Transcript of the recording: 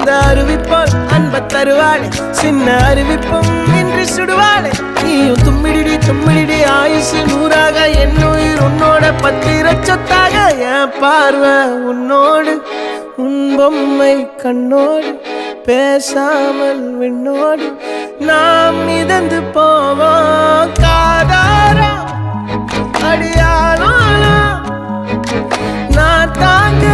அந்த அறிவிப்பால் அன்ப தருவாளே சின்ன அறிவிப்பும் இன்று சுடுவாளே நீயும் தும்மிடி தும்மிடி ஆயுசு நூறாக என் உயிர் உன்னோட பத்திர சொத்தாக என் பார்வை உன்னோடு உன் பொம்மை கண்ணோடு பேசாமல் விண்ணோடு நாம் மிதந்து போவோம் காதாரா அடியாளோ நான் தாங்க